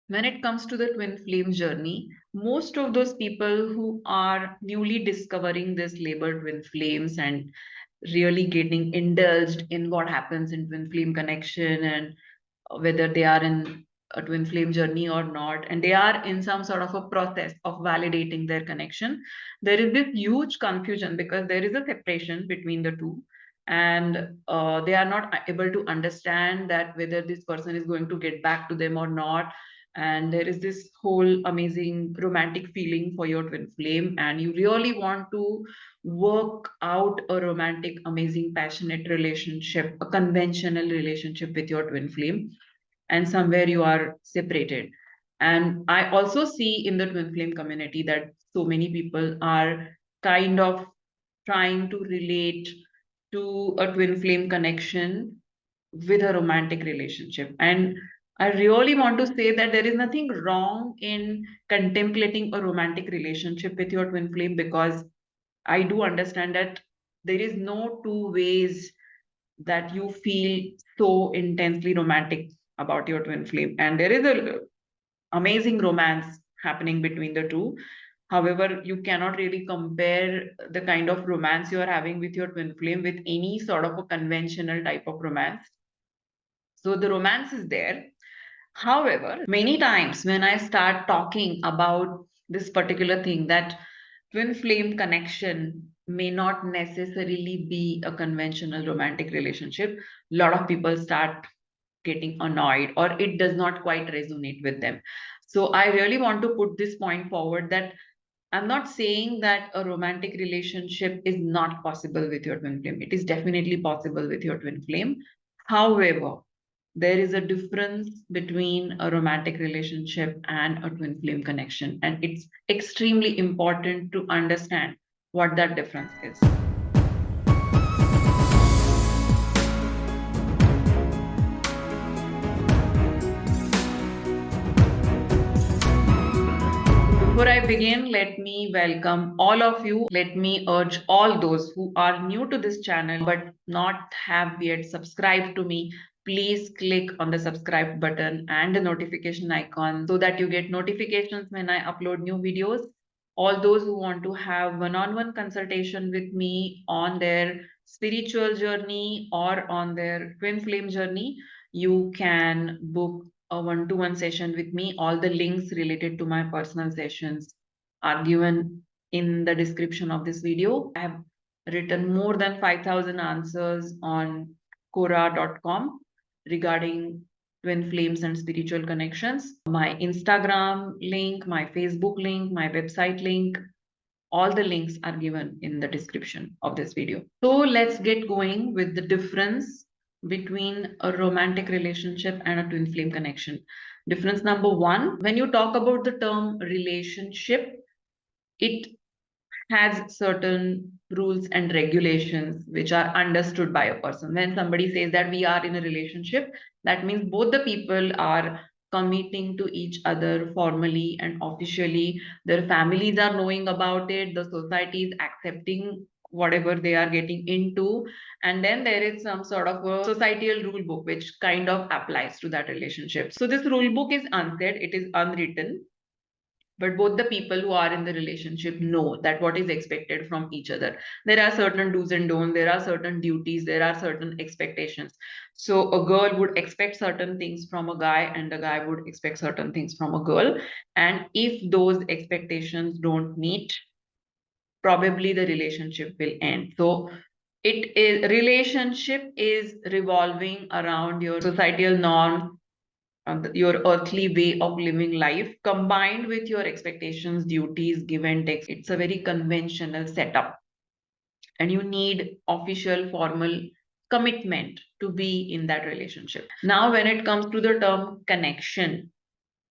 When it comes to the twin flame journey, most of those people who are newly discovering this labeled twin flames and really getting indulged in what happens in twin flame connection and whether they are in a twin flame journey or not, and they are in some sort of a process of validating their connection, there is this huge confusion because there is a separation between the two, and they are not able to understand that whether this person is going to get back to them or not. And there is this whole amazing romantic feeling for your twin flame, and you really want to work out a romantic, amazing, passionate relationship, a conventional relationship with your twin flame, and somewhere you are separated. And I also see in the twin flame community that so many people are kind of trying to relate to a twin flame connection with a romantic relationship. And I really want to say that there is nothing wrong in contemplating a romantic relationship with your twin flame, because I do understand that there is no two ways that you feel so intensely romantic about your twin flame. And there is a amazing romance happening between the two. However, you cannot really compare the kind of romance you are having with your twin flame with any sort of a conventional type of romance. So the romance is there. However, many times when I start talking about this particular thing, that twin flame connection may not necessarily be a conventional romantic relationship, a lot of people start getting annoyed or it does not quite resonate with them. So I really want to put this point forward that I'm not saying that a romantic relationship is not possible with your twin flame. It is definitely possible with your twin flame. However, there is a difference between a romantic relationship and a twin flame connection. And it's extremely important to understand what that difference is. Before I begin, let me welcome all of you. Let me urge all those who are new to this channel but not have yet subscribed to me. Please click on the subscribe button and the notification icon so that you get notifications when I upload new videos. All those who want to have one-on-one consultation with me on their spiritual journey or on their twin flame journey, you can book a one-to-one session with me. All the links related to my personal sessions are given in the description of this video. I have written more than 5,000 answers on Quora.com regarding twin flames and spiritual connections. My Instagram link, my Facebook link, my website link, all the links are given in the description of this video. So let's get going with the difference between a romantic relationship and a twin flame connection. Difference number one, when you talk about the term relationship, it has certain rules and regulations which are understood by a person. When somebody says that we are in a relationship, that means both the people are committing to each other formally and officially. Their families are knowing about it, the society is accepting whatever they are getting into, and then there is some sort of a societal rule book which kind of applies to that relationship. So this rule book is unsaid, it is unwritten, but both the people who are in the relationship know that what is expected from each other. There are certain do's and don'ts, there are certain duties, there are certain expectations. So a girl would expect certain things from a guy and a guy would expect certain things from a girl, and if those expectations don't meet, probably the relationship will end. So it is, relationship is revolving around your societal norm, your earthly way of living life combined with your expectations, duties, give and take. It's a very conventional setup, and you need official, formal commitment to be in that relationship. Now, when it comes to the term connection,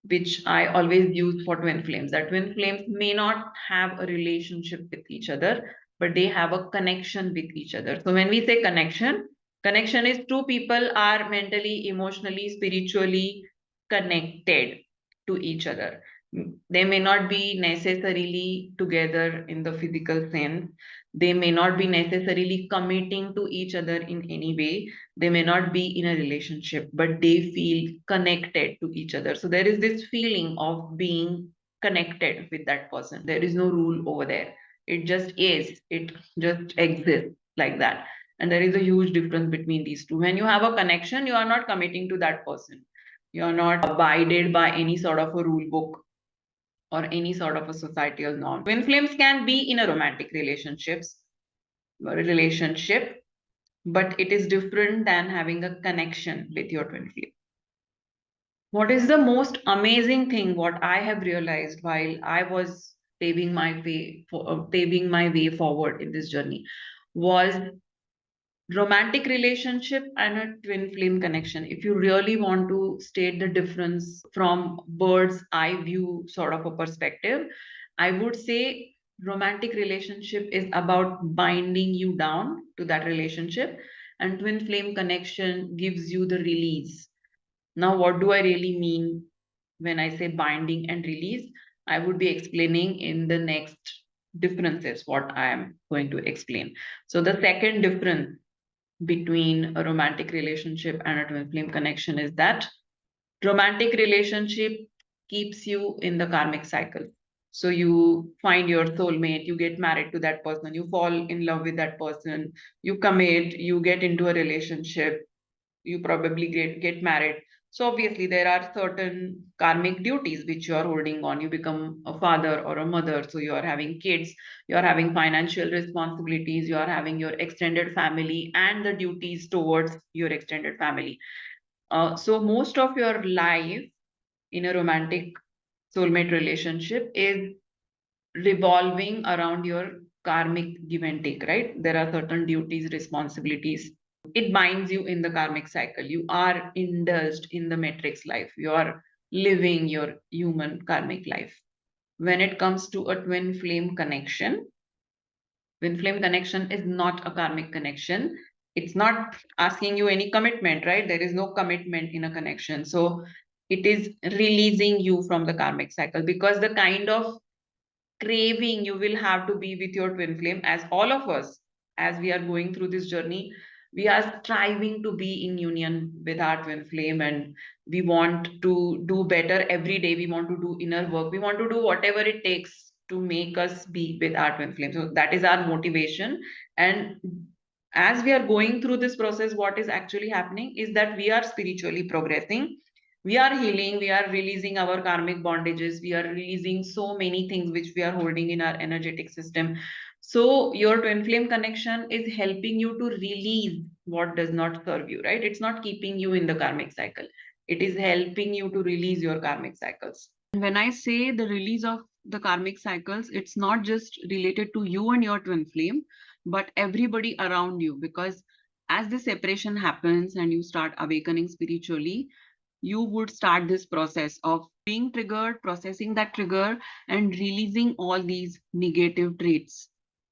which I always use for twin flames, that twin flames may not have a relationship with each other, but they have a connection with each other. So when we say connection, connection is two people are mentally, emotionally, spiritually connected to each other. They may not be necessarily together in the physical sense. They may not be necessarily committing to each other in any way. They may not be in a relationship, but they feel connected to each other. So there is this feeling of being connected with that person. There is no rule over there. It just is, it just exists like that. And there is a huge difference between these two. When you have a connection, you are not committing to that person. You are not abided by any sort of a rule book or any sort of a societal norm. Twin flames can be in a relationship, but it is different than having a connection with your twin flame. What is the most amazing thing what I have realized while I was paving my way forward in this journey was romantic relationship and a twin flame connection. If you really want to state the difference from bird's eye view sort of a perspective, I would say romantic relationship is about binding you down to that relationship, and twin flame connection gives you the release. Now, what do I really mean when I say binding and release? I would be explaining in the next differences what I am going to explain. So the second difference between a romantic relationship and a twin flame connection is that romantic relationship keeps you in the karmic cycle. So you find your soulmate, you get married to that person, you fall in love with that person, you commit, you get into a relationship, you probably get married. So obviously there are certain karmic duties which you are holding on. You become a father or a mother, so you are having kids, you are having financial responsibilities, you are having your extended family and the duties towards your extended family. So most of your life in a romantic soulmate relationship is revolving around your karmic give and take, right? There are certain duties, responsibilities. It binds you in the karmic cycle. You are indulged in the matrix life. You are living your human karmic life. When it comes to a twin flame connection is not a karmic connection. It's not asking you any commitment, right? There is no commitment in a connection. So it is releasing you from the karmic cycle, because the kind of craving you will have to be with your twin flame, as all of us, as we are going through this journey, we are striving to be in union with our twin flame, and we want to do better every day. We want to do inner work, we want to do whatever it takes to make us be with our twin flame. So that is our motivation. And as we are going through this process, what is actually happening is that we are spiritually progressing, we are healing, we are releasing our karmic bondages, we are releasing so many things which we are holding in our energetic system. So your twin flame connection is helping you to release what does not serve you, right? It's not keeping you in the karmic cycle, it is helping you to release your karmic cycles. When I say the release of the karmic cycles, it's not just related to you and your twin flame, but everybody around you. Because as the separation happens and you start awakening spiritually, you would start this process of being triggered, processing that trigger, and releasing all these negative traits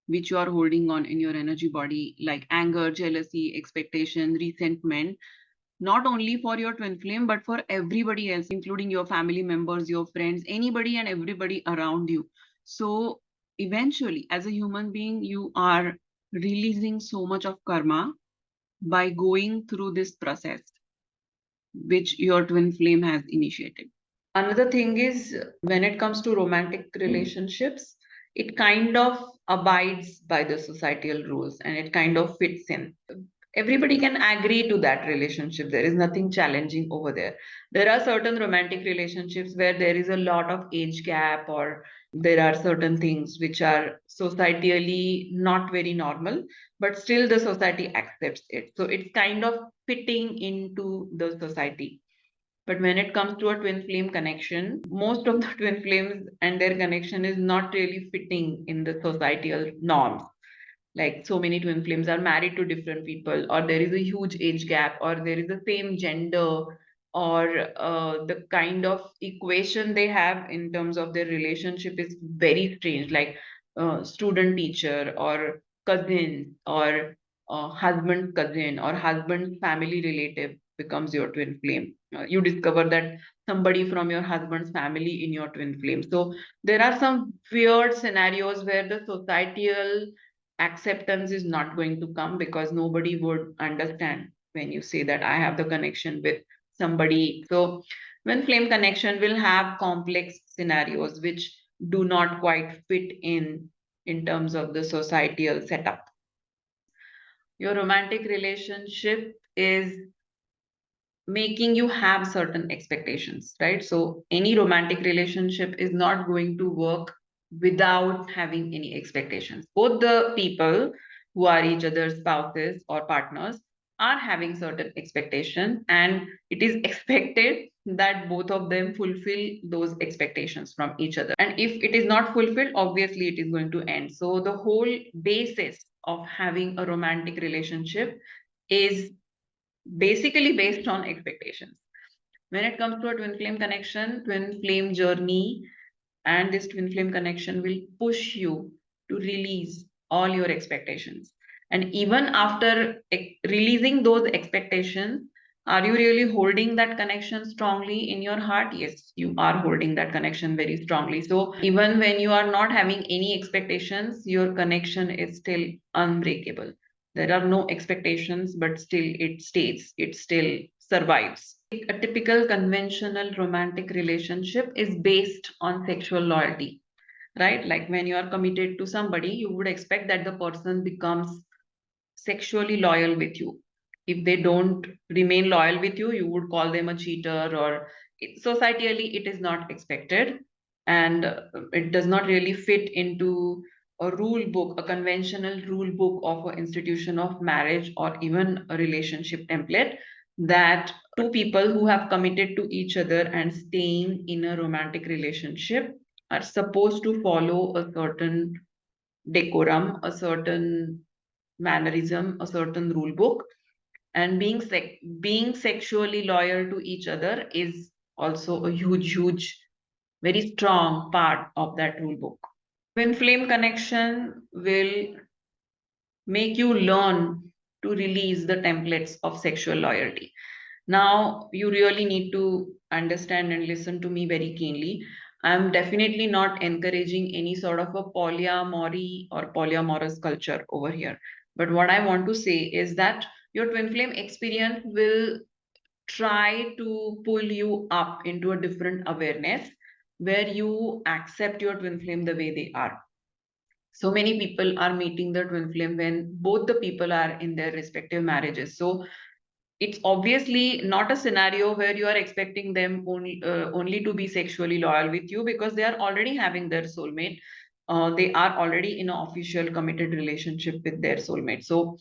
which you are holding on in your energy body, like anger, jealousy, expectation, resentment, not only for your twin flame, but for everybody else, including your family members, your friends, anybody and everybody around you. So eventually, as a human being, you are releasing so much of karma by going through this process which your twin flame has initiated. Another thing is, when it comes to romantic relationships, it kind of abides by the societal rules and it kind of fits in. Everybody can agree to that relationship. There is nothing challenging over there. There are certain romantic relationships where there is a lot of age gap, or there are certain things which are societally not very normal, but still the society accepts it. So it's kind of fitting into the society. But when it comes to a twin flame connection, most of the twin flames and their connection is not really fitting in the societal norms. Like so many twin flames are married to different people, or there is a huge age gap, or there is the same gender, or the kind of equation they have in terms of their relationship is very strange, like student teacher, or cousin, or husband cousin, or husband family relative becomes your twin flame. You discover that somebody from your husband's family in your twin flame. So there are some weird scenarios where the societal acceptance is not going to come, because nobody would understand when you say that I have the connection with somebody. So twin flame connection will have complex scenarios which do not quite fit in terms of the societal setup. Your romantic relationship is making you have certain expectations, right? So any romantic relationship is not going to work without having any expectations. Both the people who are each other's spouses or partners are having certain expectations, and it is expected that both of them fulfill those expectations from each other. And if it is not fulfilled, obviously it is going to end. So the whole basis of having a romantic relationship is basically based on expectations. When it comes to a twin flame connection, twin flame journey, and this twin flame connection will push you to release all your expectations. And even after releasing those expectations, are you really holding that connection strongly in your heart? Yes, you are holding that connection very strongly. So even when you are not having any expectations, your connection is still unbreakable. There are no expectations, but still it stays, it still survives. A typical conventional romantic relationship is based on sexual loyalty, right? Like when you are committed to somebody, you would expect that the person becomes sexually loyal with you. If they don't remain loyal with you, you would call them a cheater, or societally, it is not expected. And it does not really fit into a rule book, a conventional rule book of an institution of marriage or even a relationship template, that two people who have committed to each other and staying in a romantic relationship are supposed to follow a certain decorum, a certain mannerism, a certain rule book. And being sexually loyal to each other is also a huge, very strong part of that rule book. Twin flame connection will make you learn to release the templates of sexual loyalty. Now, you really need to understand and listen to me very keenly. I'm definitely not encouraging any sort of a polyamory or polyamorous culture over here. But what I want to say is that your twin flame experience will try to pull you up into a different awareness where you accept your twin flame the way they are. So many people are meeting the twin flame when both the people are in their respective marriages. So it's obviously not a scenario where you are expecting them only to be sexually loyal with you, because they are already having their soulmate. They are already in an official committed relationship with their soulmate. So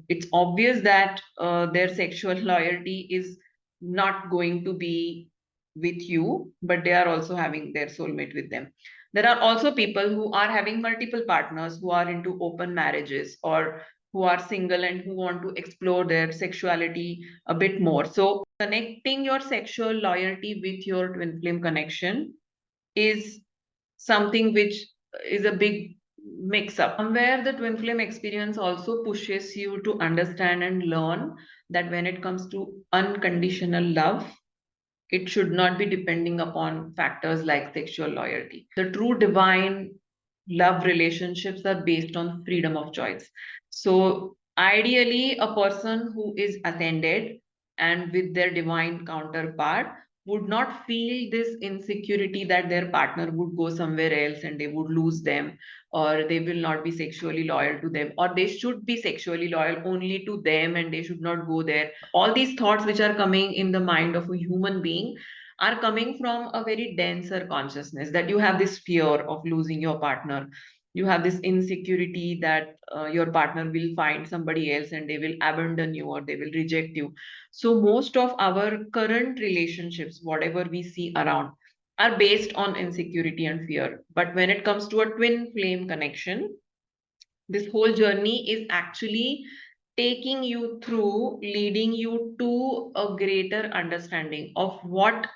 it's obvious that their sexual loyalty is not going to be with you, but they are also having their soulmate with them. There are also people who are having multiple partners, who are into open marriages, or who are single and who want to explore their sexuality a bit more. So connecting your sexual loyalty with your twin flame connection is something which is a big mix up. Somewhere the twin flame experience also pushes you to understand and learn that when it comes to unconditional love, it should not be depending upon factors like sexual loyalty. The true divine love relationships are based on freedom of choice. So, ideally, a person who is ascended and with their divine counterpart would not feel this insecurity that their partner would go somewhere else and they would lose them, or they will not be sexually loyal to them, or they should be sexually loyal only to them and they should not go there. All these thoughts which are coming in the mind of a human being are coming from a very denser consciousness, that you have this fear of losing your partner. You have this insecurity that your partner will find somebody else and they will abandon you or they will reject you. So most of our current relationships, whatever we see around, are based on insecurity and fear. But when it comes to a twin flame connection, this whole journey is actually taking you through, leading you to a greater understanding of what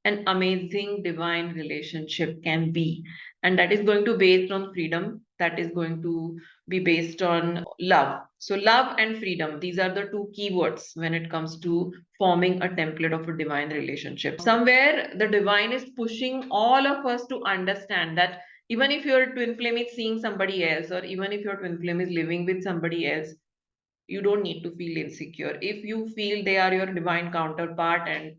an amazing divine relationship can be. And that is going to based on freedom. that is going to be based on love. So, love and freedom, these are the two keywords when it comes to forming a template of a divine relationship. Somewhere, the divine is pushing all of us to understand that even if your twin flame is seeing somebody else, or even if your twin flame is living with somebody else, you don't need to feel insecure. If you feel they are your divine counterpart and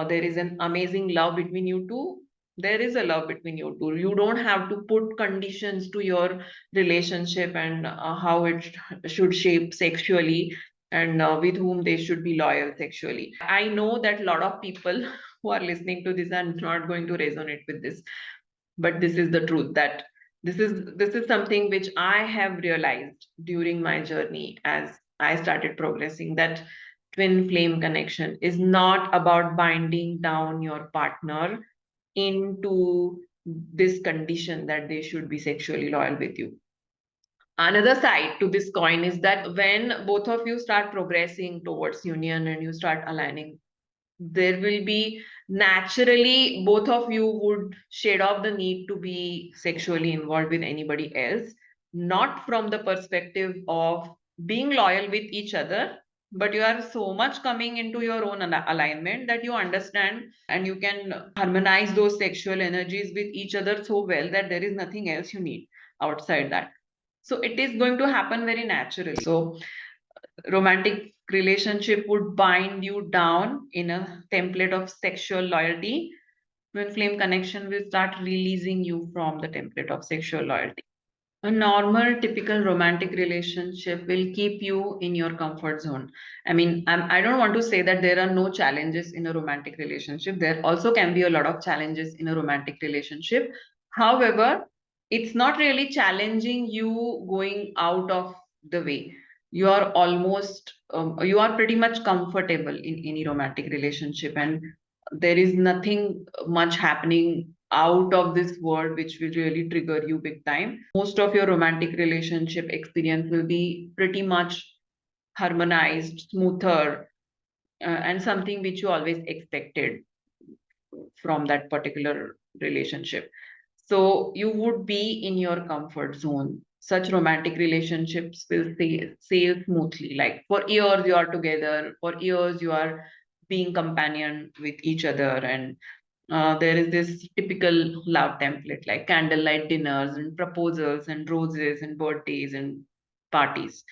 there is an amazing love between you two, there is a love between you two. You don't have to put conditions to your relationship and how it should shape sexually, and with whom they should be loyal sexually. I know that a lot of people who are listening to this are not going to resonate with this, but this is the truth, that this is something which I have realized during my journey as I started progressing, that twin flame connection is not about binding down your partner into this condition that they should be sexually loyal with you. Another side to this coin is that when both of you start progressing towards union and you start aligning, there will be naturally, both of you would shed off the need to be sexually involved with anybody else, not from the perspective of being loyal with each other, but you are so much coming into your own alignment that you understand and you can harmonize those sexual energies with each other so well that there is nothing else you need outside that. So it is going to happen very naturally. So romantic relationship would bind you down in a template of sexual loyalty. Twin flame connection will start releasing you from the template of sexual loyalty. A normal, typical romantic relationship will keep you in your comfort zone. I mean, I don't want to say that there are no challenges in a romantic relationship. There also can be a lot of challenges in a romantic relationship. However, it's not really challenging you going out of the way. You are pretty much comfortable in any romantic relationship, and there is nothing much happening out of this world which will really trigger you big time. Most of your romantic relationship experience will be pretty much harmonized, smoother, and something which you always expected from that particular relationship. So you would be in your comfort zone. Such romantic relationships will sail smoothly. Like for years you are together, for years you are being companion with each other, and there is this typical love template like candlelight dinners and proposals and roses and birthdays and parties.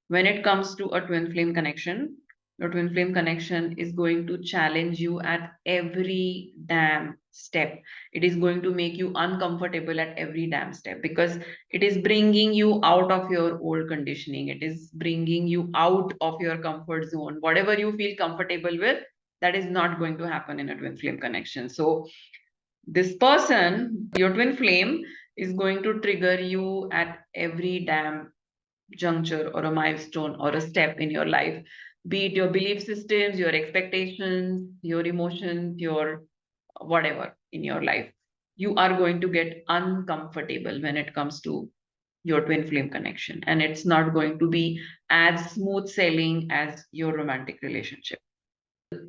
When it comes to a twin flame connection, your twin flame connection is going to challenge you at every damn step. It is going to make you uncomfortable at every damn step because it is bringing you out of your old conditioning. It is bringing you out of your comfort zone. Whatever you feel comfortable with, that is not going to happen in a twin flame connection. So this person, your twin flame, is going to trigger you at every damn juncture or a milestone or a step in your life, be it your belief systems, your expectations, your emotions, your whatever in your life. You are going to get uncomfortable when it comes to your twin flame connection, and it's not going to be as smooth sailing as your romantic relationship.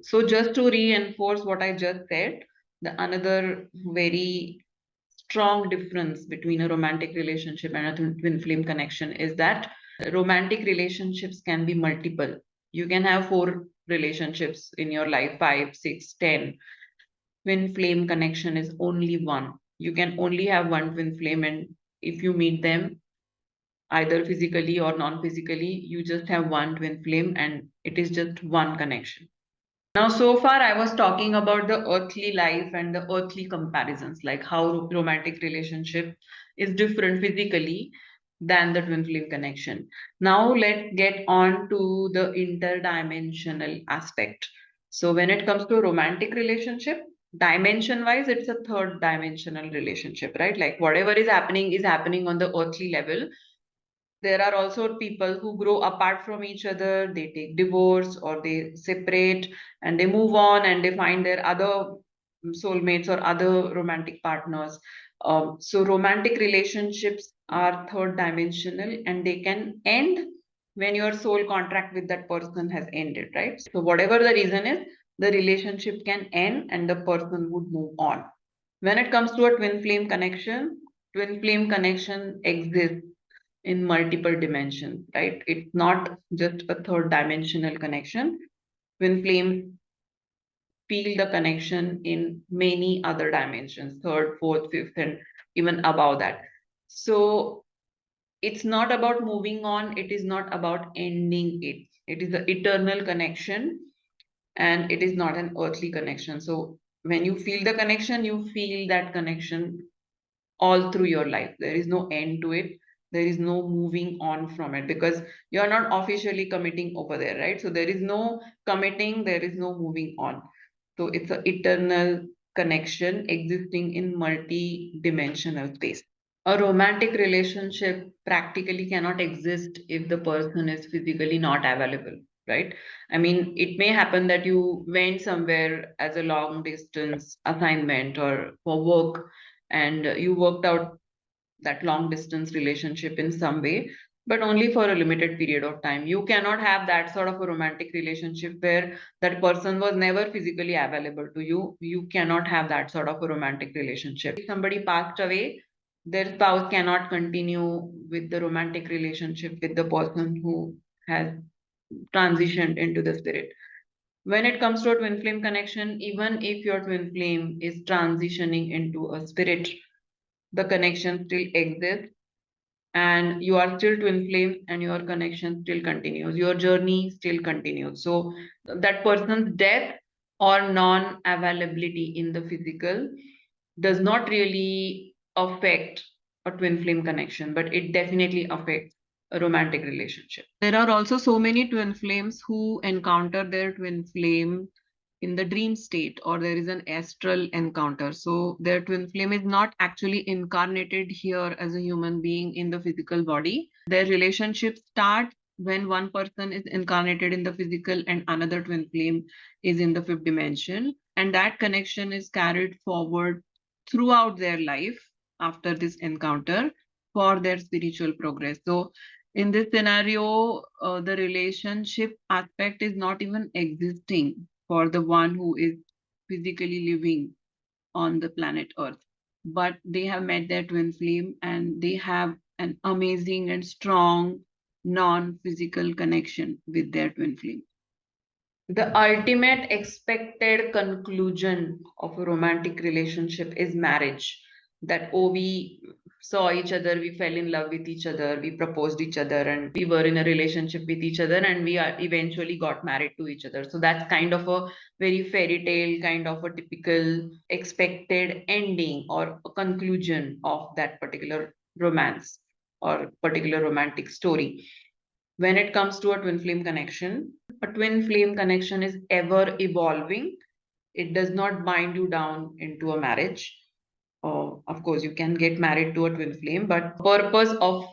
So just to reinforce what I just said, the another very strong difference between a romantic relationship and a twin flame connection is that romantic relationships can be multiple. You can have four relationships in your life, five, six, 10. Twin flame connection is only one. You can only have one twin flame, and if you meet them either physically or non-physically, you just have one twin flame and it is just one connection. Now, so far, I was talking about the earthly life and the earthly comparisons, like how romantic relationship is different physically than the twin flame connection. Now, let's get on to the interdimensional aspect. So, when it comes to romantic relationship, dimension wise, it's a third dimensional relationship, right? Like whatever is happening on the earthly level. There are also people who grow apart from each other, they take divorce or they separate and they move on and they find their other soulmates or other romantic partners. So romantic relationships are third dimensional and they can end when your soul contract with that person has ended, right? So whatever the reason is, the relationship can end and the person would move on. When it comes to a twin flame connection, Twin flame connection exists in multiple dimensions, right? It's not just a third dimensional connection. Twin flames feel the connection in many other dimensions, third, fourth, fifth, and even above that. So it's not about moving on, it is not about ending it. It is an eternal connection and it is not an earthly connection. So when you feel the connection, you feel that connection all through your life. There is no end to it. There is no moving on from it because you're not officially committing over there, right? So there is no committing, there is no moving on. So it's an eternal connection existing in multi-dimensional space. A romantic relationship practically cannot exist if the person is physically not available, right? I mean, it may happen that you went somewhere as a long distance assignment or for work and you worked out that long distance relationship in some way, but only for a limited period of time. You cannot have that sort of a romantic relationship where that person was never physically available to you. You cannot have that sort of a romantic relationship. If somebody passed away, their spouse cannot continue with the romantic relationship with the person who has transitioned into the spirit. When it comes to a twin flame connection, even if your twin flame is transitioning into a spirit, the connection still exists and you are still twin flame and your connection still continues, your journey still continues. So that person's death or non-availability in the physical does not really affect a twin flame connection, but it definitely affects a romantic relationship. There are also so many twin flames who encounter their twin flame in the dream state, or there is an astral encounter. So their twin flame is not actually incarnated here as a human being in the physical body. Their relationship starts when one person is incarnated in the physical and another twin flame is in the fifth dimension. And that connection is carried forward throughout their life after this encounter for their spiritual progress. So in this scenario, the relationship aspect is not even existing for the one who is physically living on the planet Earth. But they have met their twin flame and they have an amazing and strong non physical connection with their twin flame. The ultimate expected conclusion of a romantic relationship is marriage. That, oh, we saw each other, we fell in love with each other, we proposed each other, and we were in a relationship with each other, and we eventually got married to each other. So that's kind of a very fairy tale, kind of a typical expected ending or a conclusion of that particular romance or particular romantic story. When it comes to a twin flame connection, a twin flame connection is ever evolving. It does not bind you down into a marriage. Of course, you can get married to a twin flame, but purpose of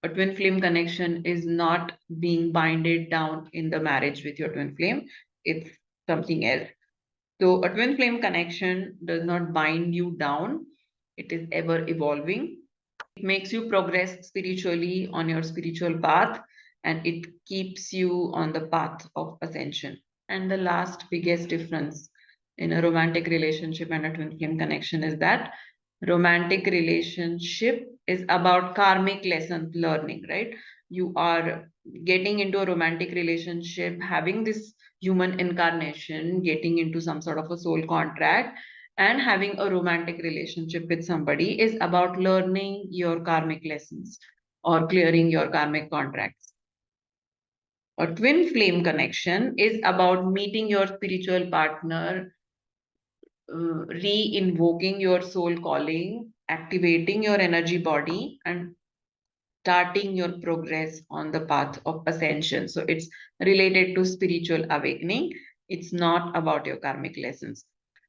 a twin flame connection is not being binded down in the marriage with your twin flame. It's something else. So a twin flame connection does not bind you down. It is ever evolving. It makes you progress spiritually on your spiritual path and it keeps you on the path of ascension. And the last biggest difference in a romantic relationship and a twin flame connection is that romantic relationship is about karmic lessons learning, right? You are getting into a romantic relationship, having this human incarnation, getting into some sort of a soul contract, and having a romantic relationship with somebody is about learning your karmic lessons or clearing your karmic contracts. A twin flame connection is about meeting your spiritual partner, re-invoking your soul calling, activating your energy body, and starting your progress on the path of ascension. So it's related to spiritual awakening. It's not about your karmic lessons.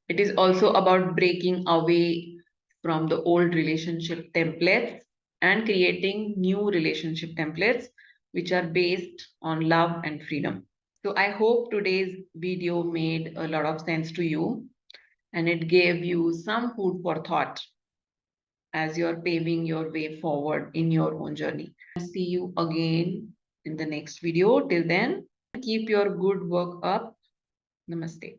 It is also about breaking away from the old relationship templates and creating new relationship templates which are based on love and freedom. So I hope today's video made a lot of sense to you and it gave you some food for thought as you're paving your way forward in your own journey. See you again in the next video. Till then, keep your good work up. Namaste.